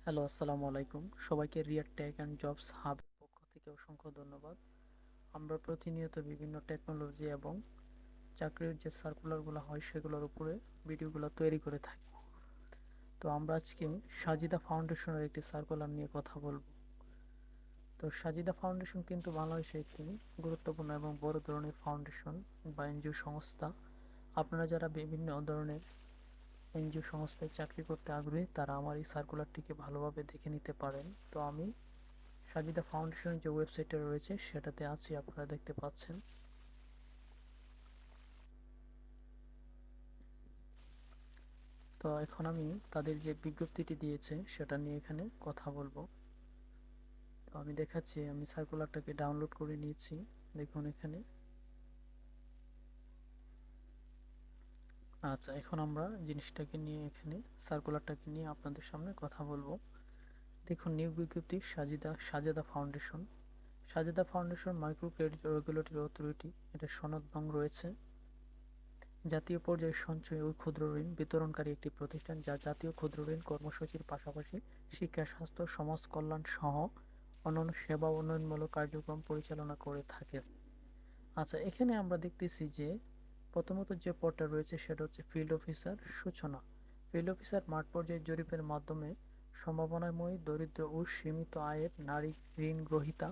Hello, আসসালামু আলাইকুম। সবাইকে রিয়াক্ট টেক অ্যান্ড জবস হাবের পক্ষ থেকে অসংখ্য ধন্যবাদ। আমরা প্রতিনিয়ত বিভিন্ন টেকনোলজি এবং চাকরির যে সার্কুলারগুলো হয় সেগুলোর উপরে ভিডিওগুলো তৈরি করে থাকি। তো আমরা আজকে সাজিদা ফাউন্ডেশনের একটি সার্কুলার নিয়ে কথা বলবো। তো সাজিদা ফাউন্ডেশন কিন্তু বাংলাদেশে একটি গুরুত্বপূর্ণ এবং বড় ধরনের ফাউন্ডেশন বা এনজিও সংস্থা। আপনারা যারা বিভিন্ন ধরনের এনজিও সংস্থায় চাকরি করতে আগ্রহী তারা আমার এই সার্কুলারটিকে ভালোভাবে দেখে নিতে পারেন। তো আমি সাজিদা ফাউন্ডেশনের যে ওয়েবসাইটটা রয়েছে সেটাতে আছি, আপনারা দেখতে পাচ্ছেন। তো এখন আমি তাদের যে বিজ্ঞপ্তিটি দিয়েছে সেটা নিয়ে এখানে কথা বলবো। তো আমি দেখাচ্ছি, আমি সার্কুলারটাকে ডাউনলোড করে নিয়েছি। দেখুন এখানে। আচ্ছা, এখন আমরা জিনিসটাকে নিয়ে এখানে সার্কুলারটাকে নিয়ে আপনাদের সামনে কথা বলবো। দেখুন, নিয়োগ বিজ্ঞপ্তি Sajeda foundation. Sajeda foundation micro credit regulatory authority, এটা সনদ নং রয়েছে। জাতীয় পর্যায়ে সঞ্চয় ও ক্ষুদ্র ঋণ বিতরণকারী একটি প্রতিষ্ঠান যা জাতীয় ক্ষুদ্র ঋণ কর্মসূচির পাশাপাশি শিক্ষা, স্বাস্থ্য, সমাজ কল্যাণ সহ অন্যান্য সেবা উন্নয়নমূলক কার্যক্রম পরিচালনা করে থাকে। আচ্ছা, এখানে আমরা দেখতেছি যে প্রথমত যে পদটা রয়েছে সেটা হচ্ছে ফিল্ড অফিসার সূচনা। ফিল্ড অফিসার মাঠ পর্যায়ে জরিপের মাধ্যমে সম্ভাবনাময়ী দরিদ্র ও সীমিত আয়ের নারী ঋণ গ্রহীতা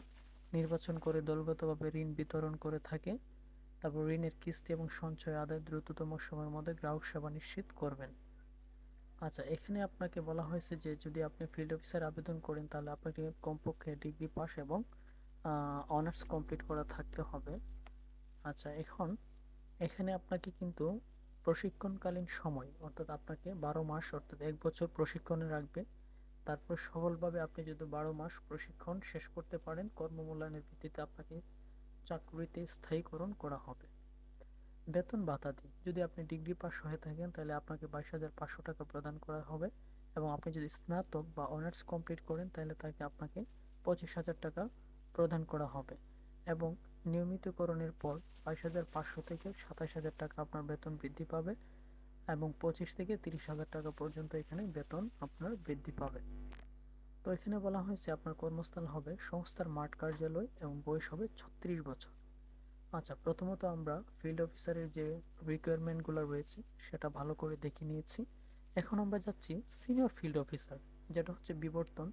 নির্বাচন করে দলগতভাবে ঋণ বিতরণ করে থাকে। তারপর ঋণের কিস্তি এবং সঞ্চয় আদায় দ্রুততম সময়ের মধ্যে গ্রাহক সেবা নিশ্চিত করবেন। আচ্ছা, এখানে আপনাকে বলা হয়েছে যে যদি আপনি ফিল্ড অফিসার আবেদন করেন তাহলে আপনাকে কমপক্ষে ডিগ্রি পাস এবং অনার্স কমপ্লিট করা থাকতে হবে। আচ্ছা, এখন এখানে আপনাকে কিন্তু প্রশিক্ষণকালীন সময় অর্থাৎ আপনাকে 12 মাস অর্থাৎ 1 বছর প্রশিক্ষণে রাখবে। তারপর সফলভাবে আপনি যদি 12 মাস প্রশিক্ষণ শেষ করতে পারেন, কর্মমূল্যায়নের ভিত্তিতে আপনাকে চাকরিতে স্থায়ীকরণ করা হবে। বেতন ভাতাদি, যদি আপনি ডিগ্রি পাস হয়ে থাকেন তাহলে আপনাকে 22,500 টাকা প্রদান করা হবে, এবং আপনি যদি স্নাতক বা অনার্স কমপ্লিট করেন তাহলে তাকে আপনাকে 25,000 টাকা প্রদান করা হবে, এবং নিয়মিতকরণের পর 22,500 থেকে 27,000 টাকা আপনার বেতন বৃদ্ধি পাবে, এবং 25 থেকে 30,000 টাকা পর্যন্ত এখানে বেতন আপনার বৃদ্ধি পাবে। তো এখানে বলা হয়েছে আপনার কর্মস্থল হবে সংস্থার মাঠ কার্যালয় এবং বয়স হবে 36 বছর। আচ্ছা, প্রথমত আমরা ফিল্ড অফিসারের যে রিকোয়ারমেন্টগুলো রয়েছে সেটা ভালো করে দেখে নিয়েছি। এখন আমরা যাচ্ছি সিনিয়র ফিল্ড অফিসার, যেটা হচ্ছে বিবর্তন।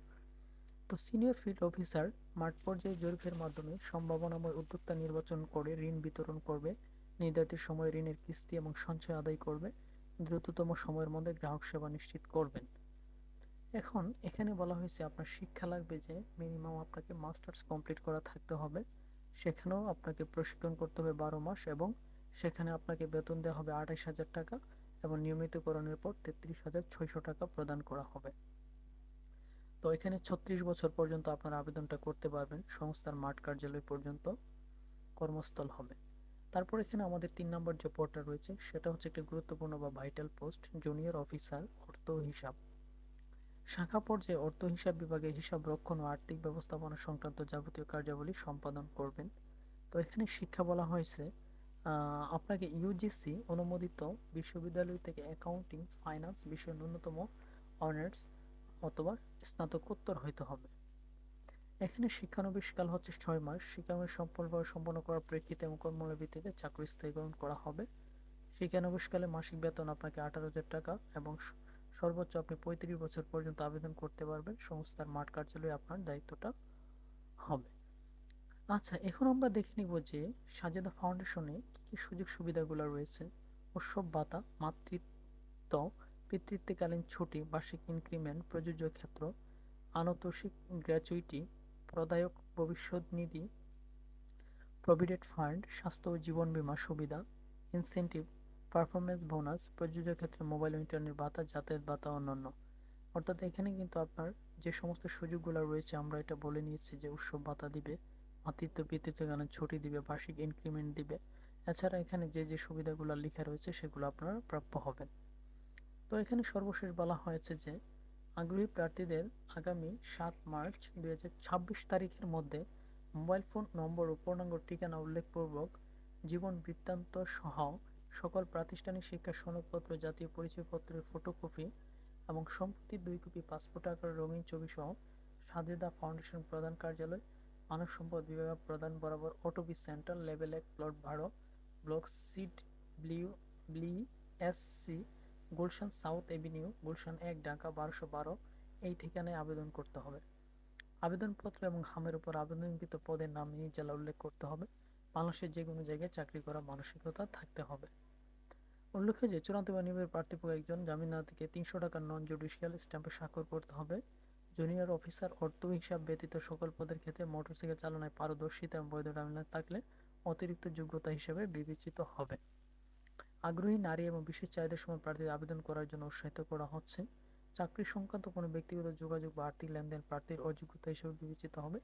তো সিনিয়র ফিল্ড অফিসার মাঠ পর্যায়ে জরিপের মাধ্যমে সম্ভাবনাময় উদ্যোক্তা নির্বাচন করে ঋণ বিতরণ করবে, নির্ধারিত সময়ে ঋণের কিস্তি এবং সঞ্চয় আদায় করবে, দ্রুততম সময়ের মধ্যে গ্রাহক সেবা নিশ্চিত করবেন। এখন এখানে বলা হয়েছে আপনার শিক্ষা লাগবে যে মিনিমাম আপনাকে মাস্টার্স কমপ্লিট করা থাকতে হবে। সেখানেও আপনাকে প্রশিক্ষণ করতে হবে 12 মাস, এবং সেখানে আপনাকে বেতন দেওয়া হবে 28,000 টাকা, এবং নিয়মিতকরণের পর 33,600 টাকা প্রদান করা হবে। তো এখানে 36 বছর পর্যন্ত আপনারা আবেদনটা করতে পারবেন, সংস্থার মাঠ কার্যালয় পর্যন্ত কর্মস্থল হবে। তারপর এখানে আমাদের 3 নম্বর যে পদটা রয়েছে সেটা হচ্ছে একটি গুরুত্বপূর্ণ বা ভাইটাল পোস্ট, জুনিয়র অফিসার অর্থ হিসাব। শাখা পর্যায়ে অর্থ হিসাব বিভাগে হিসাব রক্ষণ ও আর্থিক ব্যবস্থাপনা সংক্রান্ত যাবতীয় কার্যাবলী সম্পাদন করবেন। তো এখানে শিক্ষা বলা হয়েছে আপনাকে ইউজিসি অনুমোদিত বিশ্ববিদ্যালয় থেকে অ্যাকাউন্টিং ফাইন্যান্স বিষয়ে ন্যূনতম অনার্স অথবা স্নাতকোত্তর হইতে হবে। এখানে শিক্ষানবিশকাল হচ্ছে 6 মাস। শিক্ষানবিশ সম্পূর্ণভাবে সম্পন্ন করার প্রেক্ষিতে এবং কর্মমূল্যের ভিত্তিতে চাকরি স্থায়ীকরণ করা হবে। শিক্ষানবিশকালে মাসিক বেতন আপনাকে 18,000 টাকা, এবং সর্বোচ্চ আপনি 35 বছর পর্যন্ত আবেদন করতে পারবেন। সংস্থার মাঠ কার্যালয়ে আপনার দায়িত্বটা হবে। আচ্ছা, এখন আমরা দেখে নিব যে সাজেদা ফাউন্ডেশনে কি কি সুযোগ সুবিধাগুলো রয়েছে। উৎসব ভাতা, মাতৃত্ব পিতৃত্বকালীন ছুটি, বার্ষিক ইনক্রিমেন্ট, প্রযোজ্য ক্ষেত্র, আনুতোষিক গ্র্যাচুইটি, প্রদায়ক ভবিষ্যৎ নিধি, প্রভিডেন্ট ফান্ড, স্বাস্থ্য ও জীবন বীমা সুবিধা, ইনসেনটিভ, পারফরমেন্স বোনাস, প্রযোজ্য ক্ষেত্রে মোবাইল ও ইন্টারনেট ভাতা, যাতায়াত ভাতা, অন্যান্য। অর্থাৎ এখানে কিন্তু আপনার যে সমস্ত সুযোগগুলো রয়েছে আমরা এটা বলে নিয়েছি যে উৎসব ভাতা দিবে, মাতৃত্ব পিতৃত্বকালীন ছুটি দিবে, বার্ষিক ইনক্রিমেন্ট দিবে। এছাড়া এখানে যে যে সুবিধাগুলো লেখা রয়েছে সেগুলো আপনারা প্রাপ্য হবেন। তো এখানে সর্বশেষ বলা হয়েছে যে আগ্রহী প্রার্থীদের আগামী 7 মার্চ 2026 তারিখের মধ্যে মোবাইল ফোন নম্বর ও পূর্ণাঙ্গ ঠিকানা উল্লেখপূর্বক জীবন বৃত্তান্ত সহ সকল প্রাতিষ্ঠানিক শিক্ষা সনদপত্র, জাতীয় পরিচয়পত্রের ফটোকপি, এবং সম্প্রতি 2 কপি পাসপোর্ট আকারের রঙিন ছবি সহ সাজেদা ফাউন্ডেশন প্রধান কার্যালয়, মানব সম্পদ বিভাগ প্রধান বরাবর Otobi center, level 1, plot 12, block সিট BSC, Gulshan south avenue, Gulshan 1, Dhaka 1212 এই ঠিকানায় আবেদন করতে হবে। আবেদনপত্র এবং খামের উপর আবেদনকৃত পদের নাম নিয়ে জেলা উল্লেখ করতে হবে। বাংলাদেশের যে কোনো জায়গায় চাকরি করার মানসিকতা থাকতে হবে। উল্লেখ্য যে চূড়ান্ত বা নিয়োগের প্রার্থীপক্ষ একজন, জামিনদার থেকে 300 টাকার নন জুডিশিয়াল স্ট্যাম্পে স্বাক্ষর করতে হবে। জুনিয়র অফিসার অর্থ হিসাব ব্যতীত সকল পদের ক্ষেত্রে মোটরসাইকেল চালনায় পারদর্শিতা এবং বৈধ ড্রাইভিং লাইসেন্স থাকলে অতিরিক্ত যোগ্যতা হিসেবে বিবেচিত হবে। আগ্রহী নারী এবং বিশেষ চাহিদা সম্পন্ন প্রার্থীদের আবেদন করার জন্য উৎসাহিত করা হচ্ছে। চাকরি সংক্রান্ত কোনো ব্যক্তিগত যোগাযোগ বা আর্থিক লেনদেন প্রার্থীর অযোগ্যতা হিসেবে বিবেচিত হবে।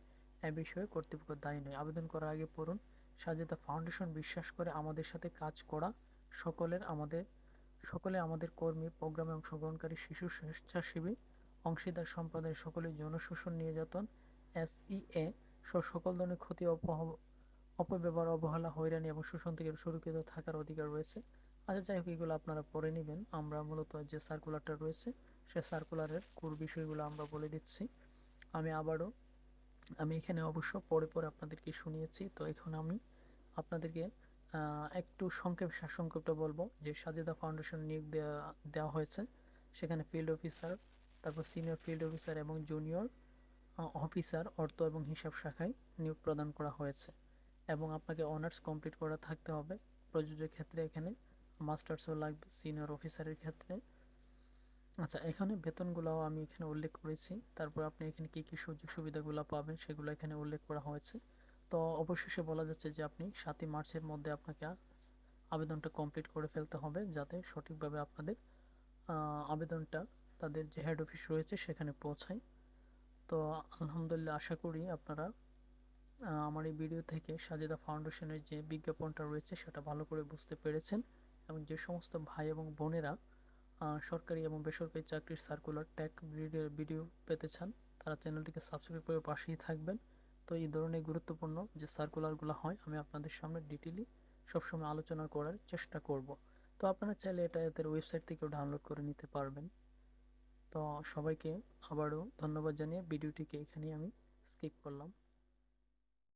এ বিষয়ে কর্তৃপক্ষ দায়ী নয়। আবেদন করার আগে পড়ুন, সাজেদা ফাউন্ডেশন বিশ্বাস করে আমাদের সাথে কাজ করা সকলে আমাদের কর্মী, প্রোগ্রামে অংশগ্রহণকারী, শিশু, স্বেচ্ছাসেবী, অংশীদার সম্প্রদায়ের সকলে যৌন শোষণ, নির্যাতন, SEA সহ সকল ধরনের ক্ষতি, অপব্যবহার, অবহেলা, হয়রানি এবং শোষণ থেকে সুরক্ষিত থাকার অধিকার রয়েছে। আচ্ছা, যাই হোক, এগুলো আপনারা পড়ে নেবেন। আমরা মূলত যে সার্কুলারটা রয়েছে সে সার্কুলারের কোর বিষয়গুলো আমরা বলে দিচ্ছি। আমি এখানে অবশ্য পরে আপনাদেরকে শুনিয়েছি। তো এখন আমি আপনাদেরকে একটু সারসংক্ষেপটা বলবো যে সাজেদা ফাউন্ডেশন নিয়োগ দেওয়া হয়েছে। সেখানে ফিল্ড অফিসার, তারপর সিনিয়র ফিল্ড অফিসার এবং জুনিয়র অফিসার অর্থ এবং হিসাব শাখায় নিয়োগ প্রদান করা হয়েছে এবং আপনাকে অনার্স কমপ্লিট করা থাকতে হবে। প্রযোজ্যের ক্ষেত্রে এখানে মাস্টার্সও লাগবে সিনিয়র অফিসারের ক্ষেত্রে। আচ্ছা, এখানে বেতনগুলোও আমি এখানে উল্লেখ করেছি। তারপর আপনি এখানে কী কী সুযোগ সুবিধাগুলো পাবেন সেগুলো এখানে উল্লেখ করা হয়েছে। তো অবশেষে বলা যাচ্ছে যে আপনি 7ই মার্চের মধ্যে আপনাকে আবেদনটা কমপ্লিট করে ফেলতে হবে, যাতে সঠিকভাবে আপনাদের আবেদনটা তাদের যে হেড অফিস রয়েছে সেখানে পৌঁছায়। তো আলহামদুলিল্লাহ, আশা করি আপনারা আমার এই ভিডিও থেকে সাজেদা ফাউন্ডেশনের যে বিজ্ঞাপনটা রয়েছে সেটা ভালো করে বুঝতে পেরেছেন এবং যে সমস্ত ভাই এবং বোনেরা সরকারি এবং বেসরকারি চাকরির সার্কুলার ট্যাগ ভিডিও পেতে চান তারা চ্যানেলটিকে সাবস্ক্রাইব করে পাশেই থাকবেন। তো এই ধরনের গুরুত্বপূর্ণ যে সার্কুলারগুলো হয় আমি আপনাদের সামনে ডিটেইলি সবসময় আলোচনা করার চেষ্টা করব। তো আপনারা চাইলে এটা এদের ওয়েবসাইট থেকেও ডাউনলোড করে নিতে পারবেন। তো সবাইকে আবারও ধন্যবাদ জানিয়ে ভিডিওটিকে এখানেই আমি স্কিপ করলাম।